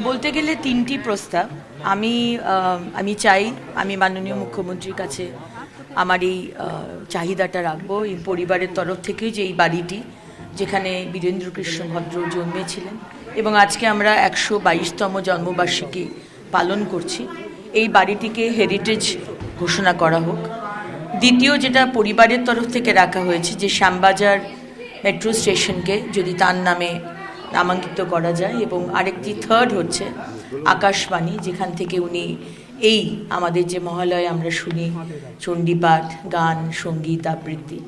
বলতে গেলে তিনটি প্রস্তাব আমি চাই আমি মাননীয় মুখ্যমন্ত্রীর কাছে আমার এই চাহিদাটা রাখবো এই পরিবারের তরফ থেকে যে এই বাড়িটি যেখানে বীরেন্দ্রকৃষ্ণ ভদ্র জন্মেছিলেন এবং আজকে আমরা 122তম জন্মবার্ষিকী পালন করছি, এই বাড়িটিকে হেরিটেজ ঘোষণা করা হোক। দ্বিতীয় যেটা পরিবারের তরফ থেকে রাখা হয়েছে যে শ্যামবাজার মেট্রো স্টেশনকে যদি তার নামে নামাঙ্কিত করা যায়, এবং আরেকটি থার্ড হচ্ছে আকাশবাণী, যেখান থেকে উনি এই আমাদের যে মহালয়ে আমরা শুনি চণ্ডীপাঠ, গান, সঙ্গীত, আবৃত্তি,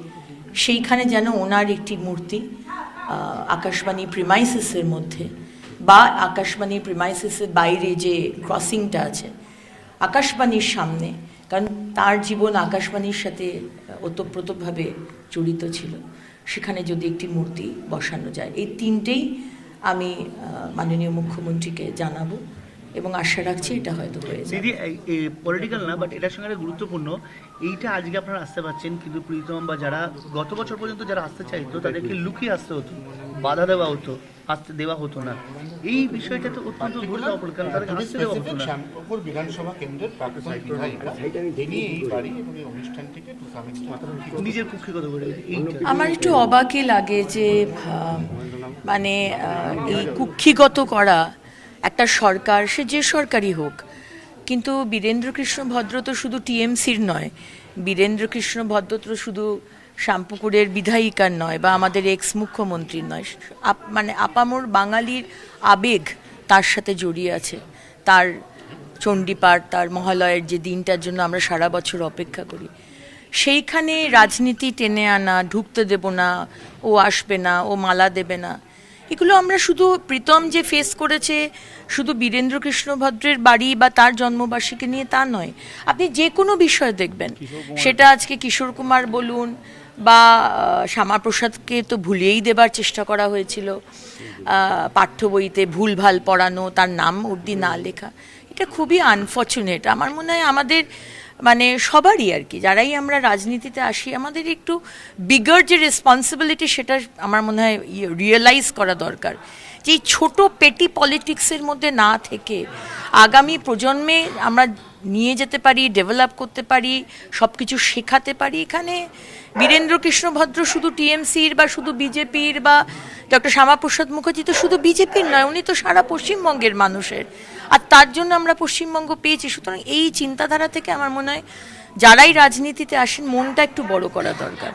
সেইখানে যেন ওনার একটি মূর্তি আকাশবাণী প্রিমাইসেসের মধ্যে বা আকাশবাণী প্রিমাইসেসের বাইরে যে ক্রসিংটা আছে আকাশবাণীর সামনে, কারণ তার জীবন আকাশবাণীর সাথে ওতপ্রোতভাবে জড়িত ছিল, সেখানে যদি একটি মূর্তি বসানো যায়। এই তিনটেই আমি মাননীয় মুখ্যমন্ত্রীকে জানাবো এবং আশা রাখছি এটা হয়তো হয়ে যাবে। দিদি, পলিটিক্যাল না, বাট এটার সঙ্গে গুরুত্বপূর্ণ, এইটা আজকে আপনারা আসতে পারছেন, কিন্তু প্রীতম বা যারা গত বছর পর্যন্ত যারা আসতে চাইতো তাদেরকে লুকিয়ে আসতে হতো, বাধা দেওয়া হতো, আসতে দেওয়া হতো না। এই বিষয়টা তো অত্যন্ত গুরুত্বপূর্ণ, কারণ তাদেরকে আসতে দেওয়া হতো না। শ্যামপুকুর বিধানসভা কেন্দ্রের প্রাক্তন বিধায়িকা তিনি এই বাড়ি এবং এই অনুষ্ঠানটিকে নিজের কুক্ষিগত করে আমার একটু অবাকই লাগে যে মানে এই কুক্ষিগত করা একটা সরকার, সে যে সরকারই হোক, কিন্তু বীরেন্দ্রকৃষ্ণ ভদ্র তো শুধু টিএমসির নয়, বীরেন্দ্রকৃষ্ণ ভদ্র তো শুধু শ্যামপুকুরের বিধায়িকার নয় বা আমাদের এক্স মুখ্যমন্ত্রীর নয়, মানে আপামর বাঙালির আবেগ তার সাথে জড়িয়ে আছে। তার চণ্ডীপাঠ, তার মহালয়ের যে দিনটার জন্য আমরা সারা বছর অপেক্ষা করি, সেইখানে রাজনীতি টেনে আনা, ঢুকতে দেব না, ও আসবে না, ও মালা দেবে না, এগুলো আমরা শুধু প্রীতম যে ফেস করেছে শুধু বীরেন্দ্রকৃষ্ণ ভদ্রের বাড়ি বা তার জন্মবার্ষিকী নিয়ে তা নয়, আপনি যে কোনো বিষয় দেখবেন, সেটা আজকে কিশোর কুমার বলুন বা শ্যামাপ্রসাদকে তো ভুলিয়েই দেবার চেষ্টা করা হয়েছিল, পাঠ্য বইতে ভুলভাল পড়ানো, তার নাম অবধি না লেখা, এটা খুবই আনফর্চুনেট। আমার মনে হয় আমাদের মানে সবারই আর কি, যারাই আমরা রাজনীতিতে আসি, আমাদের একটু বিগার যে রেসপন্সিবিলিটি সেটা আমার মনে হয় রিয়েলাইজ করা দরকার, যে এই ছোটো পেটি পলিটিক্সের মধ্যে না থেকে আগামী প্রজন্মে আমরা নিয়ে যেতে পারি, ডেভেলপ করতে পারি, সব কিছু শেখাতে পারি। এখানে বীরেন্দ্রকৃষ্ণ ভদ্র শুধু টিএমসির বা শুধু বিজেপির বা ডক্টর শ্যামাপ্রসাদ মুখার্জি তো শুধু বিজেপির নয়, উনি তো সারা পশ্চিমবঙ্গের মানুষের, আর তার জন্য আমরা পশ্চিমবঙ্গ পেয়েছি। সুতরাং এই চিন্তাধারা থেকে আমার মনে হয় যারাই রাজনীতিতে আসেন মনটা একটু বড় করা দরকার।